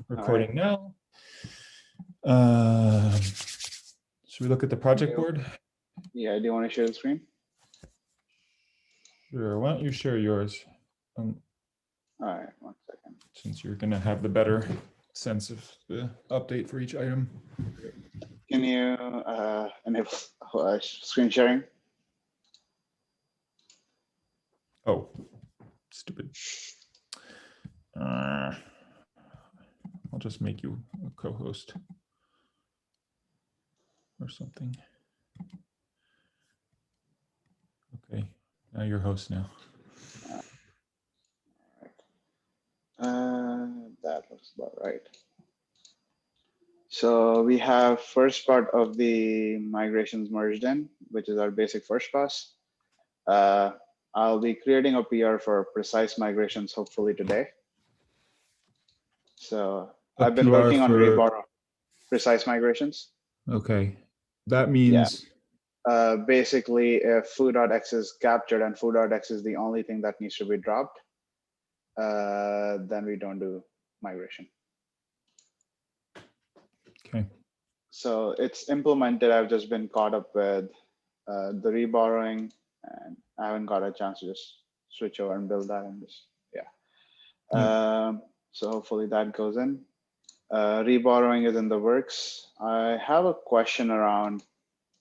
recording now. Should we look at the project board? Yeah, do you want to share the screen? Sure, why don't you share yours? All right, 1 second. Since you're gonna have the better sense of the update for each item. Can you enable screen sharing? Oh, stupid. I'll just make you a co-host or something. Okay, now you're host now. That looks about right. So we have first part of the migrations merged in, which is our basic first pass. I'll be creating a PR for precise migrations, hopefully today. So I've been working on rebar precise migrations. Okay, that means basically if foo.x is captured and foo.x is the only thing that needs to be dropped, then we don't do migration. Okay. So it's implemented. I've just been caught up with the reborrowing, and I haven't got a chance to just switch over and build that and just so hopefully that goes in. Reborrowing is in the works. I have a question around.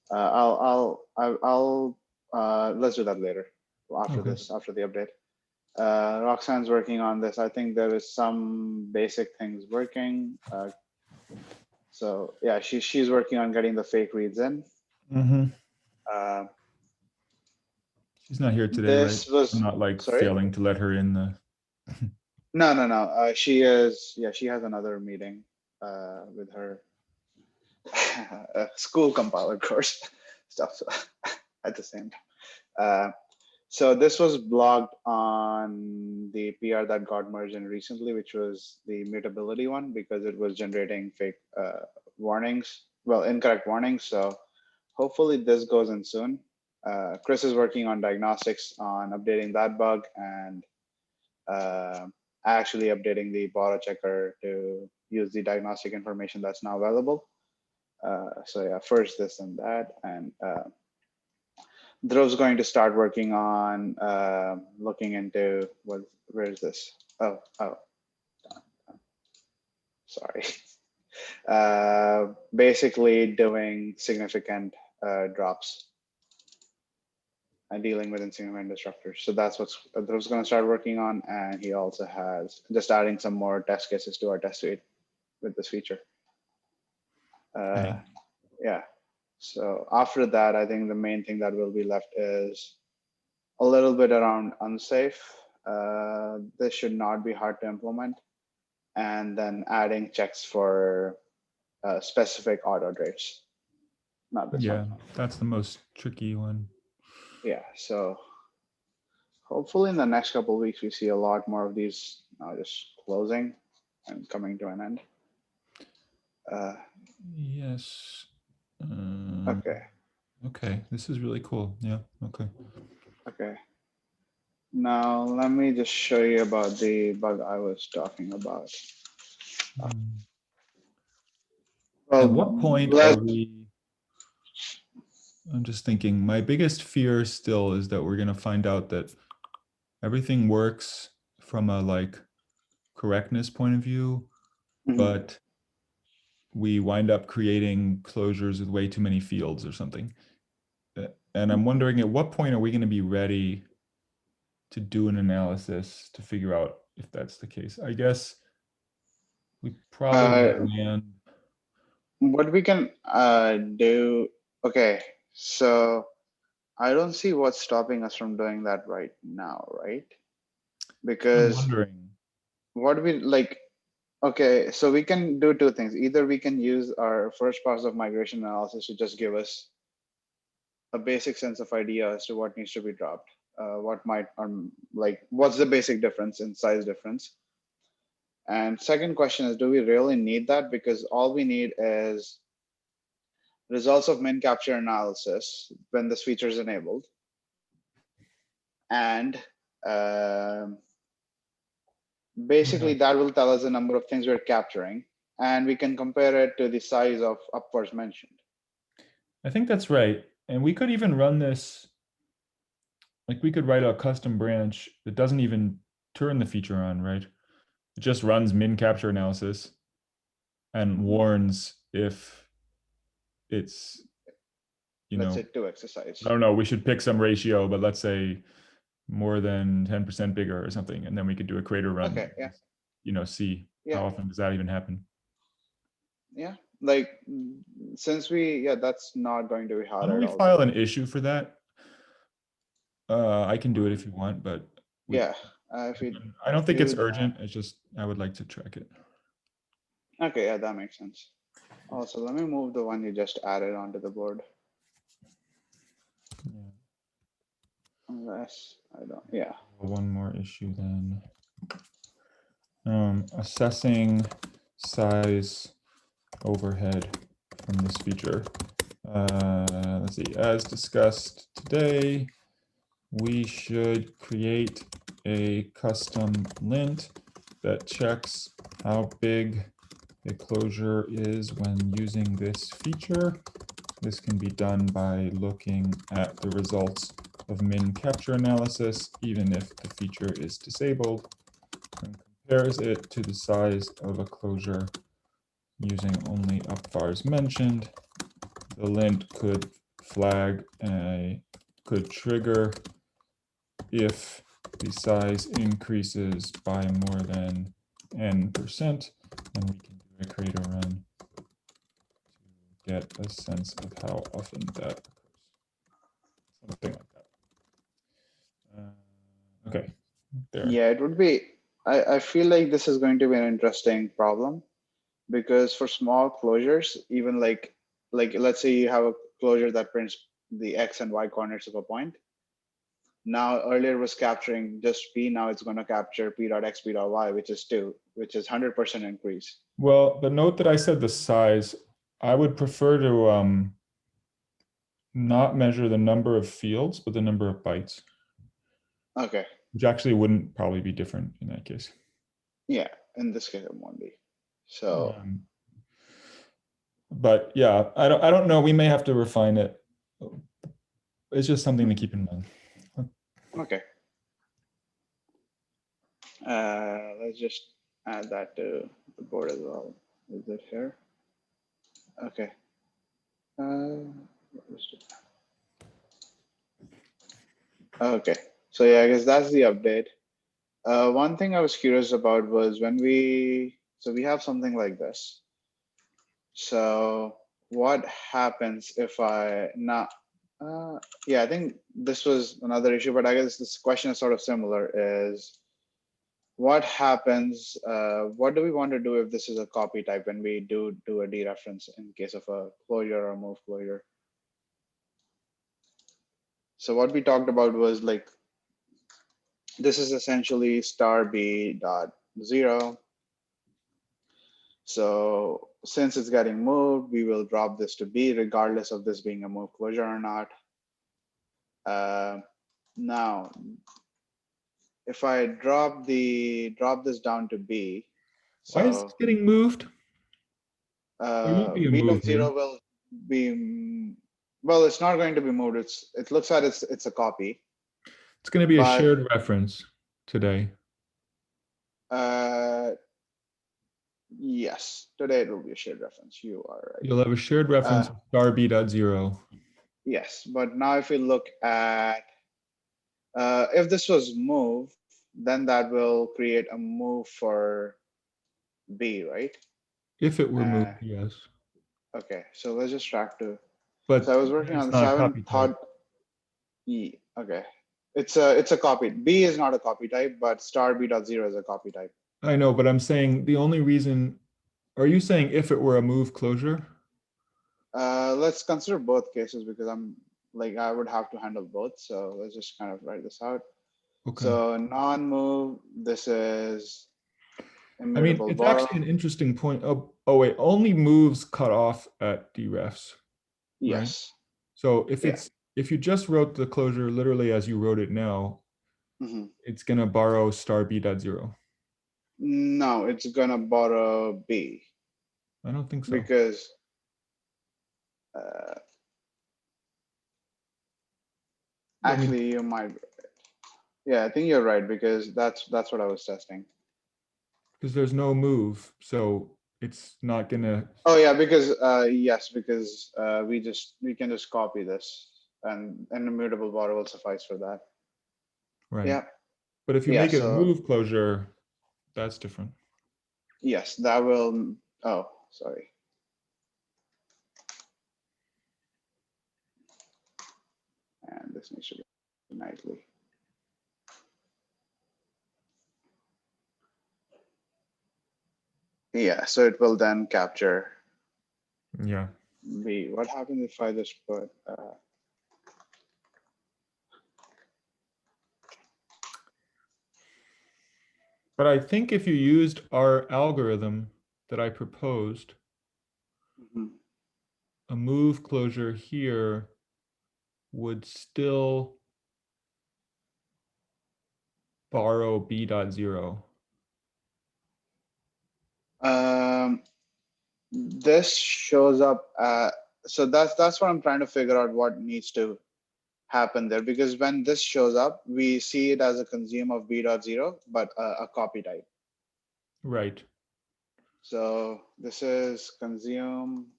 Let's do that later after this, after the update. Roxanne's working on this. I think there is some basic things working. So yeah, she's working on getting the fake reads in. She's not here today, right? I'm not like failing to let her in the. No. She is. Yeah, she has another meeting with her school compiler course stuff at the same time. So this was blocked on the PR that got merged in recently, which was the mutability one, because it was generating fake warnings, well, incorrect warnings. So hopefully this goes in soon. Chris is working on diagnostics on updating that bug and actually updating the borrow checker to use the diagnostic information that's now available. So yeah, first this and that, and Dhruv's going to start working on looking into where is this? Oh, sorry. Basically doing significant drops and dealing with insignificant disruptors. So that's what Dhruv's going to start working on, and he also has just adding some more test cases to our test suite with this feature. Yeah. So after that, I think the main thing that will be left is a little bit around unsafe. This should not be hard to implement. And then adding checks for specific auto rates. Not this one. That's the most tricky one. Yeah, so hopefully in the next couple of weeks, we see a lot more of these just closing and coming to an end. Yes. Okay. Okay, this is really cool. Yeah, okay. Okay. Now, let me just show you about the bug I was talking about. Well, at what point are we? I'm just thinking, my biggest fear still is that we're going to find out that everything works from a like correctness point of view, but we wind up creating closures with way too many fields or something. And I'm wondering, at what point are we going to be ready to do an analysis to figure out if that's the case? I guess we probably land. What we can do, okay, so I don't see what's stopping us from doing that right now, right? Because I'm wondering. What we like, okay, so we can do two things. Either we can use our first pass of migration analysis to just give us a basic sense of idea as to what needs to be dropped, what might, like, what's the basic difference in size difference. And second question is, do we really need that? Because all we need is results of min capture analysis when this feature is enabled, and Basically, that will tell us the number of things we're capturing, and we can compare it to the size of upwards mentioned. I think that's right. And we could even run this, like we could write a custom branch that doesn't even turn the feature on, right? It just runs min capture analysis and warns if it's, Let's say 2x size. I don't know, we should pick some ratio, but let's say more than 10% bigger or something. And then we could do a crater run. Okay, yeah. See how often does that even happen? Yeah, like since that's not going to be hard Why don't at we all. file an issue for that? I can do it if you want, but if we I don't think do it's that- urgent. It's just I would like to track it. Okay, yeah, that makes sense. Also, let me move the one you just added onto the board. Yeah. Unless I don't, yeah. One more issue then. Assessing size overhead from this feature. Let's see, as discussed today, we should create a custom lint that checks how big a closure is when using this feature. This can be done by looking at the results of min capture analysis, even if the feature is disabled, and compares it to the size of a closure using only upvars mentioned. The lint could could trigger if the size increases by more than n%, and we can do a crater run to get a sense of how often that occurs. Something like that. Okay. There. Yeah, it would be. I feel like this is going to be an interesting problem because for small closures, even like let's say you have a closure that prints the x and y coordinates of a point. Now earlier was capturing just p. Now it's going to capture p dot x, p dot y, which is 2, which is 100% increase. Well, but note that I said the size. I would prefer to not measure the number of fields, but the number of bytes. Okay. Which actually wouldn't probably be different in that case. Yeah, in this case it won't be. So. But yeah, I don't know. We may have to refine it. It's just something to keep in mind. Okay. Let's just add that to the board as well. Is it here? Okay. Okay. So yeah, I guess that's the update. One thing I was curious about was when we have something like this. So what happens if I not? Yeah, I think this was another issue, but I guess this question is sort of similar. Is what happens? What do we want to do if this is a copy type when we do a dereference in case of a closure or move closure? So what we talked about was like this is essentially star b dot 0. So since it's getting moved, we will drop this to b regardless of this being a move closure or not. Now, if I drop this down to b, so why is this getting moved? b dot 0 will be, well, it's not going to be moved. It looks like it's a copy. It's going to be a shared reference today. Yes, today it will be a shared reference. You are right. You'll have a shared reference of star b dot 0. Yes, but now if we look at if this was move, then that will create a move for b, right? If it were moved, yes. Okay, so let's just track to. But so I was working on this. I haven't thought. Okay, it's a copy. B is not a copy type, but star b dot 0 is a copy type. I know, but I'm saying the only reason. Are you saying if it were a move closure? Let's consider both cases because I would have to handle both. So let's just kind of write this out. Okay. So non-move, this is immutable. I mean, it's actually an interesting point. Oh wait, only moves cut off at derefs. Yes. Right? So if you just wrote the closure literally as you wrote it now, it's gonna borrow star b dot 0. No, it's gonna borrow B I don't think so. because actually you might. Yeah, I think you're right because that's what I was testing. Because there's no move, so it's not gonna. Oh yeah, because yes, because we can just copy this and an immutable borrow will suffice for that. Right. Yeah. But if you Yeah. make it a So move closure, that's different. yes, that will. Oh, sorry. And this needs to be nightly. Yeah. So it will then capture Yeah. B. What happens if I just put? But I think if you used our algorithm that I proposed, Mhm. a move closure here would still borrow B.0. This shows up. So that's what I'm trying to figure out. What needs to happen there, because when this shows up, we see it as a consume of B.0, but a copy type. Right. So this is consume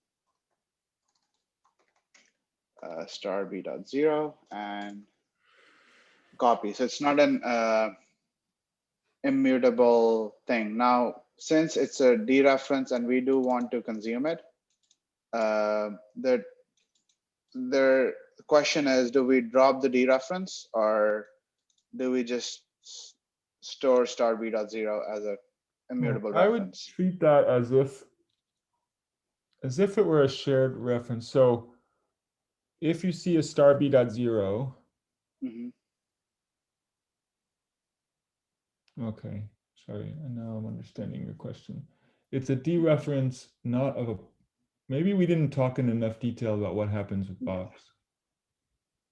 star B.0 and copy. So it's not an immutable thing. Now, since it's a dereference and we do want to consume it, the question is, do we drop the dereference or do we just store star B.0 as a immutable I would reference? treat that as if it were a shared reference. So if you see a star B.0, Mm-hmm. okay, sorry, and now I'm understanding your question. It's a dereference, not of a, maybe we didn't talk in enough detail about what happens with box.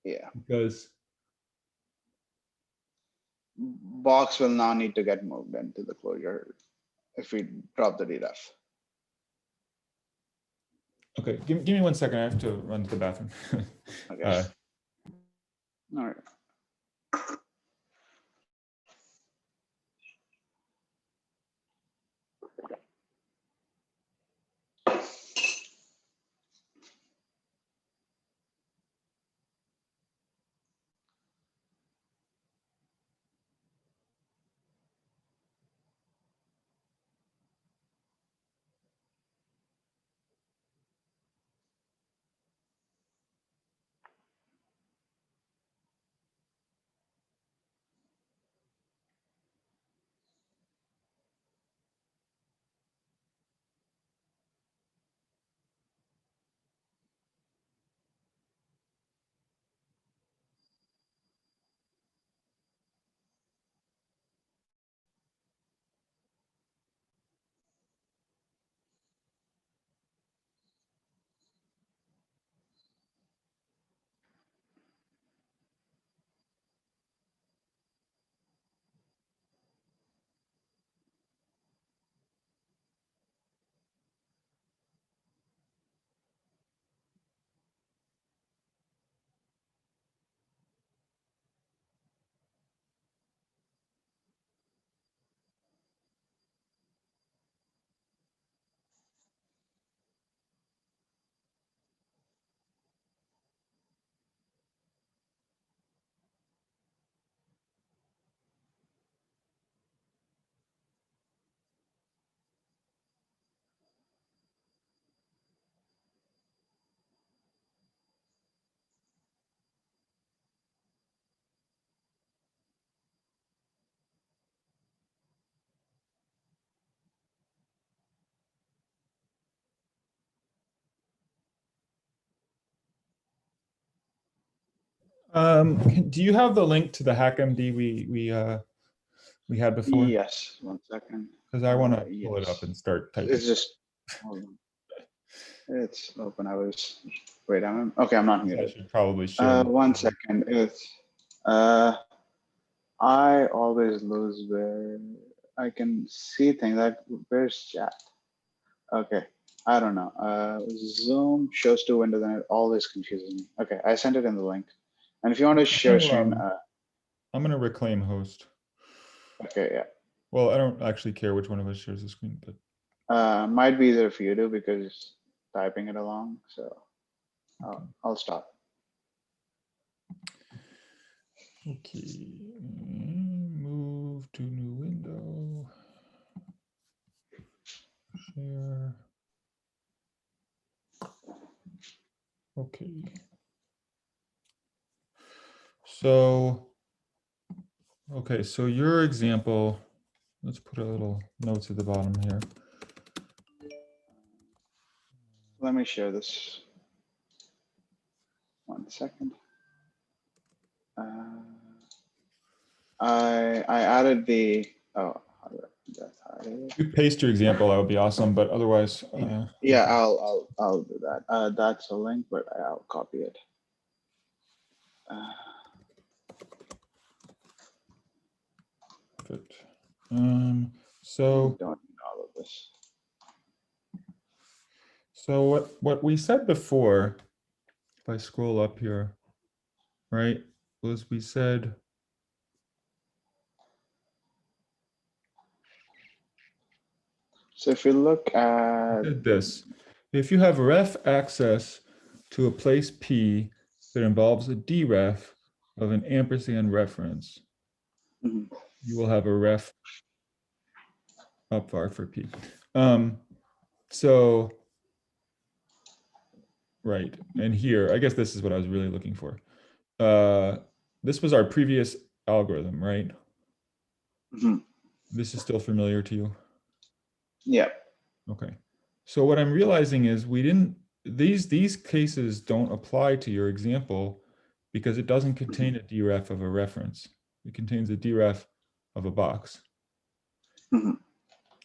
Yeah. Because Box will now need to get moved into the closure if we drop the deref. okay, give me 1 second. I have to run to the bathroom. Okay. All right. do you have the link to the HackMD we had before? Yes. 1 second. Because I want to pull it up Yes. and start typing. It's just. Hold on. It's open. Wait. Okay. I'm not I muted. should probably share. 1 second. It's. I always lose where. I can see things like, where's chat? Okay, I don't know. Zoom shows two windows and it always confuses me. Okay, I sent it in the link. And if you want to share screen, I'm gonna reclaim host. okay, yeah. Well, I don't actually care which one of us shares the screen, but Might be easier for you to because typing it along. So I'll stop. Okay, move to new window. Share. Okay. So, okay, so your example, let's put a little notes at the bottom here. Let me share this. 1 second. I added the, oh, If you paste your example, that would be awesome, but otherwise. Yeah, I'll do that. That's a link, but I'll copy it. Perfect. So don't need all of this. So what we said before, if I scroll up here, right, was we said, so if you look at this, if you have ref access to a place P that involves a deref of an ampersand reference, you will have a ref upvar for P. So, right, and here, I guess this is what I was really looking for. This was our previous algorithm, right? This is still familiar to you? Yeah. Okay. So what I'm realizing is we didn't, these cases don't apply to your example because it doesn't contain a deref of a reference. It contains a deref of a box.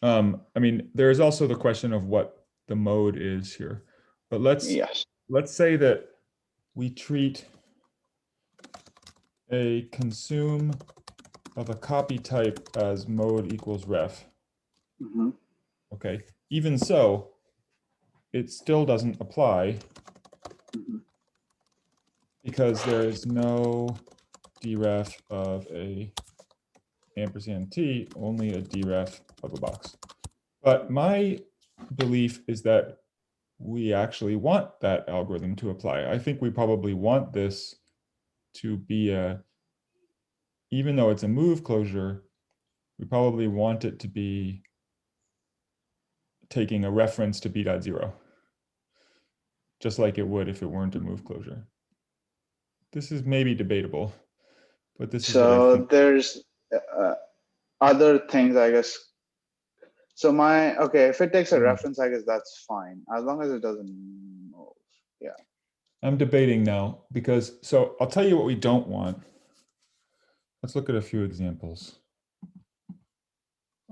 I mean, there is also the question of what the mode is here, but let's say that we treat a consume of a copy type as mode equals ref. Okay. Even so, it still doesn't apply because there is no deref of a ampersand t, only a deref of a box. But my belief is that we actually want that algorithm to apply. I think we probably want this to be a, even though it's a move closure, we probably want it to be taking a reference to b.0, just like it would if it weren't a move closure. This is maybe debatable, but this is what I think. There's other things, I guess. So okay, if it takes a reference, I guess that's fine, as long as it doesn't move. Yeah. I'm debating now because, so I'll tell you what we don't want. Let's look at a few examples.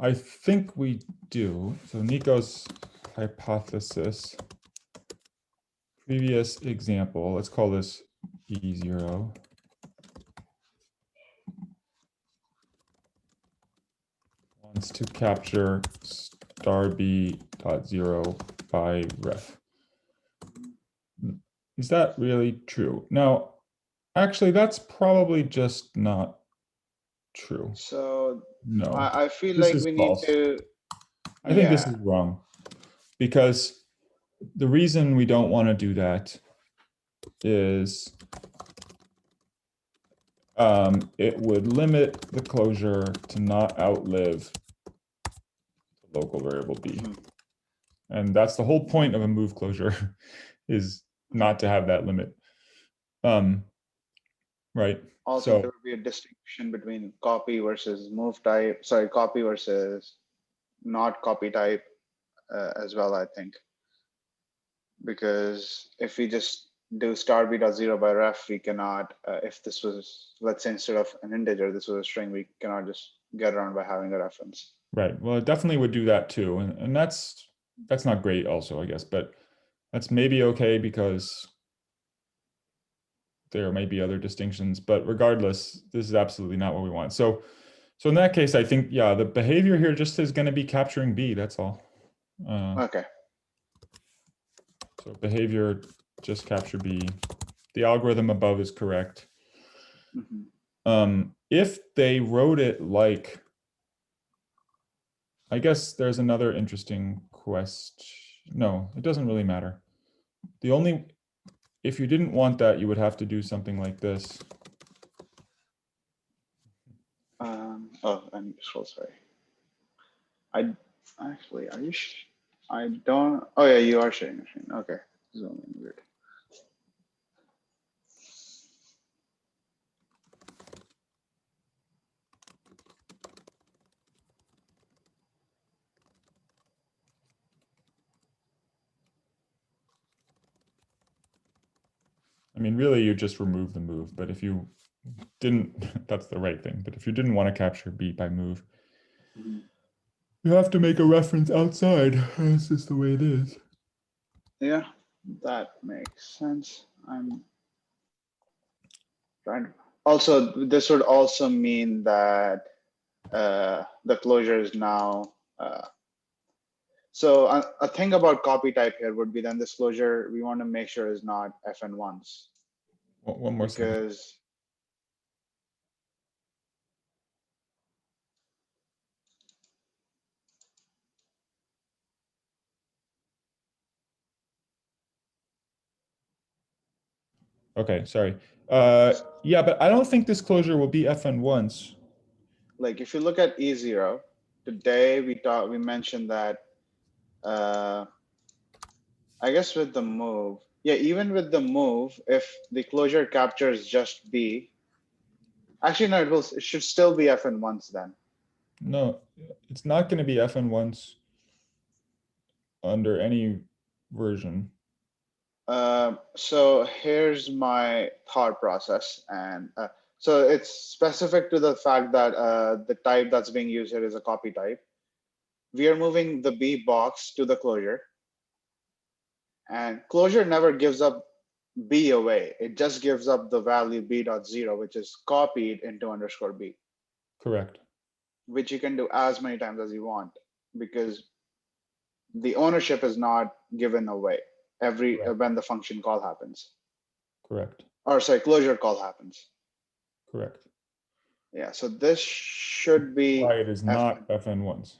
I think we do. So Nico's hypothesis, previous example, let's call this E0. Wants to capture star b.0 by ref. Is that really true? Now, actually, that's probably just not true. So no, I feel like we need to. I think this is wrong because the reason we don't want to do that is it would limit the closure to not outlive the local variable b. And that's the whole point of a move closure is not to have that limit. Right. Also, there would be a distinction between copy versus move type, sorry, copy versus not copy type as well, I think. Because if we just do star b.0 by ref, we cannot, if this was, let's say instead of an integer, this was a string, we cannot just get around by having a reference. Right. Well, it definitely would do that too. And that's not great also, I guess, but that's maybe okay because there may be other distinctions, but regardless, this is absolutely not what we want. So So in that case, I think, yeah, the behavior here just is going to be capturing B. That's all. Okay. So behavior, just capture B. The algorithm above is correct. If they wrote it like, I guess there's another interesting question. No, it doesn't really matter. If you didn't want that, you would have to do something like this. Oh, I'm so sorry. I actually, are you? I don't. Oh yeah, you are sharing your screen. Okay, zoom in weird. I mean, really, you just remove the move, but if you didn't, that's the right thing. But if you didn't want to capture B by move, you have to make a reference outside. That's just the way it is. Yeah, that makes sense. I'm trying to. Also, this would also mean that the closure is now. So a thing about copy type here would be then this closure we want to make sure is not FN once. One more second. Because okay, sorry. Yeah, but I don't think this closure will be FN once. like if you look at E0, today we mentioned that I guess with the move, yeah, even with the move, if the closure captures just B, actually no, it should still be FN once then. No, it's not going to be FN once under any version. So here's my thought process, and so it's specific to the fact that the type that's being used here is a copy type. We are moving the B box to the closure, and closure never gives up B away. It just gives up the value B.0, which is copied into underscore B. Correct. Which you can do as many times as you want because the ownership is not given away when the function call happens. Correct. Or sorry, closure call happens. Correct. Yeah, so this should be why it is not FN once.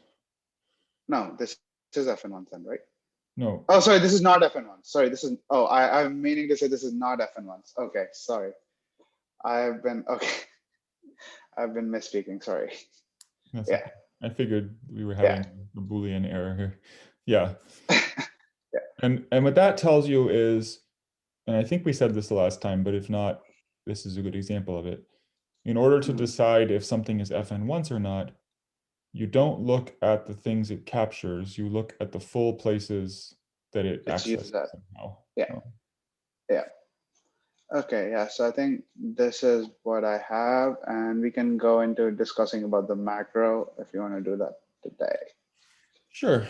No, this is FN once then, right? No. Oh, sorry, this is not FN once. Sorry, this is. Oh, I'm meaning to say this is not FN once. Okay, sorry. I've been misspeaking. Sorry. That's Yeah. okay. I figured we were having a Boolean error here. Yeah. Yeah. And what that tells you is, and I think we said this the last time, but if not, this is a good example of it. In order to decide if something is FN once or not, you don't look at the things it captures, you look at the full places that it accesses somehow. Yeah. Yeah. Okay, yeah, so I think this is what I have, and we can go into discussing about the macro if you want to do that today. Sure.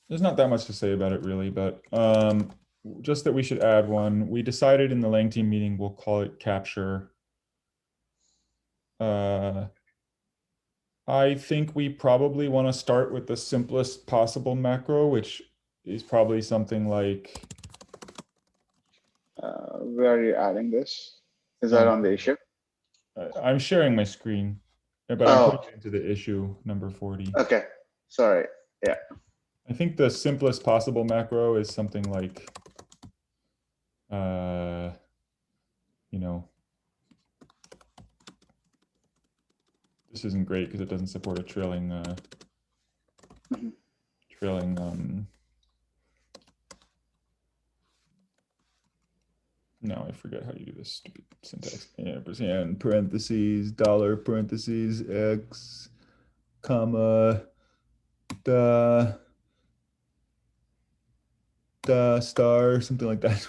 There's not that much to say about it really, but just that we should add one. We decided in the Lang team meeting, we'll call it capture. I think we probably want to start with the simplest possible macro, which is probably something like. Where are you adding this? Is that on the issue? I'm sharing my screen, but I'm putting it into the issue number 40. Okay, sorry. Yeah. I think the simplest possible macro is something like, you know, this isn't great because it doesn't support a trailing, no, I forget how you do this stupid syntax. Ampersand, parentheses, dollar, parentheses, X, comma, the star, something like that.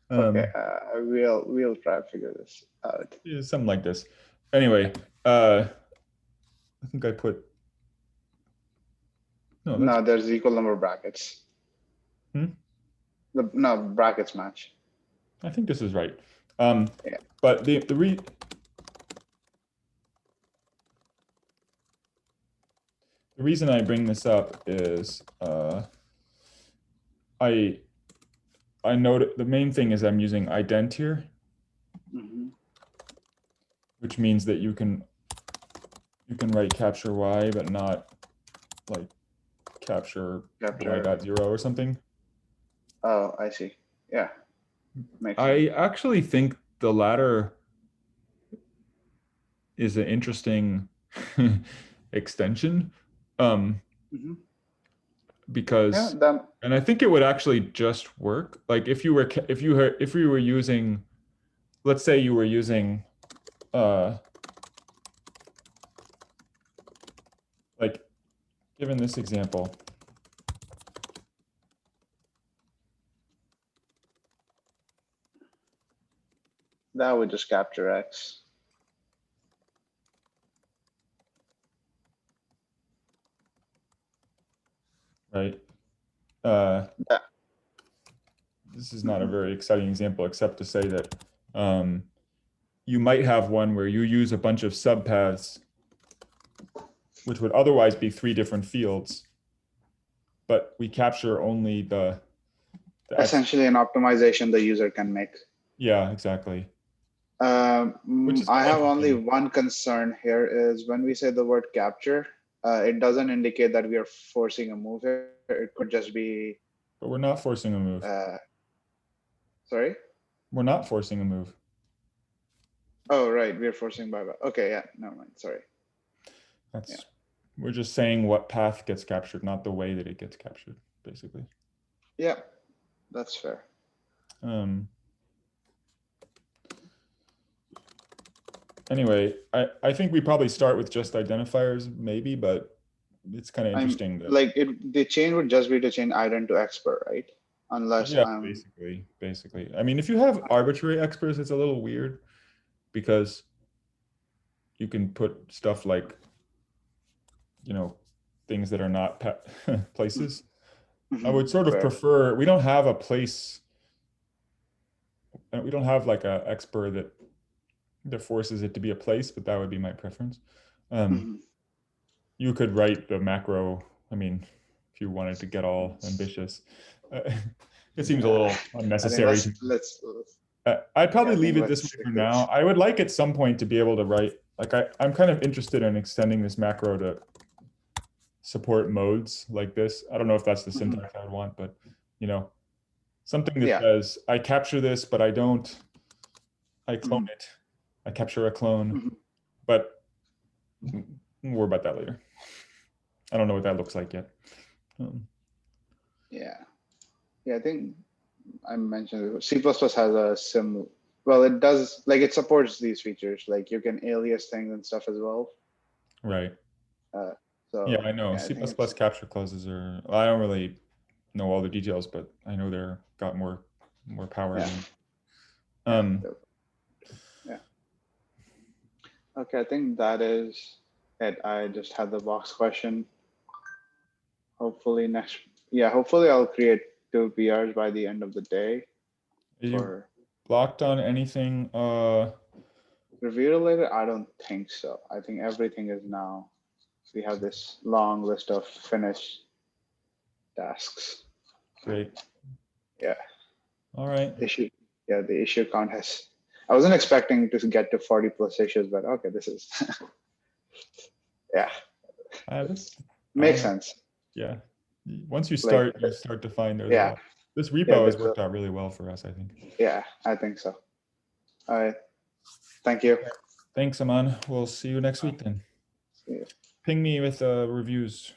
Okay, we'll try to figure this out. Yeah, something like this. Anyway, I think I put. No, there's equal number of brackets. No, brackets match. I think this is right. But the The reason I bring this up is I noted the main thing is I'm using ident here, which means that you can write capture y, but not like capture y dot 0 or something. Oh, I see. Yeah. Makes I actually think the latter is an interesting extension. Because and I think it would actually just work. Like if you were using, let's say you were using like given this example, that would just capture X. Right. Yeah. This is not a very exciting example, except to say that you might have one where you use a bunch of subpaths, which would otherwise be 3 different fields, but we capture only the essentially an optimization the user can make. Yeah, exactly. I have only one concern here is when we say the word capture, it doesn't indicate that we are forcing a move here. It could just be. But we're not forcing a move. Sorry? We're not forcing a move. Oh, right. We're forcing buyback. Okay, yeah. Never mind. Sorry. We're just saying what path gets captured, not the way that it gets captured, basically. Yeah, that's fair. Anyway, I think we probably start with just identifiers, maybe, but it's kind of interesting. Like the chain would just be to change ident to expert, right? Unless basically. I mean, if you have arbitrary experts, it's a little weird because you can put stuff like, things that are not places. I would sort of prefer, we don't have a place, we don't have like a expert that forces it to be a place, but that would be my preference. You could write the macro, I mean, if you wanted to get all ambitious. It seems a little unnecessary. I'd probably leave it this way for now. I would like at some point to be able to write, like I'm kind of interested in extending this macro to support modes like this. I don't know if that's the syntax I would want, but something that says I capture this, but I don't, I clone it. I capture a clone, but we'll worry about that later. I don't know what that looks like yet. Yeah, I think I mentioned C++ has a well, it does, like it supports these features, like you can alias things and stuff as well. Right. So yeah, I know. C++ capture clauses are, I don't really know all the details, but I know they're got more power. Yeah. Okay, I think that is it. I just had the box question. Hopefully hopefully I'll create 2 PRs by the end of the day. Are you blocked on anything? Review related? I don't think so. I think everything is now. We have this long list of finished tasks. Great. Yeah. All right. The issue count has. I wasn't expecting to get to 40 plus issues, but okay, this is. Yeah. Makes sense. Yeah. Once you start, you start to find there's a lot. This repo has worked out really well for us, I think. Yeah, I think so. All right. Thank you. Thanks, Aman. We'll see you next week then. See you. Ping me with reviews.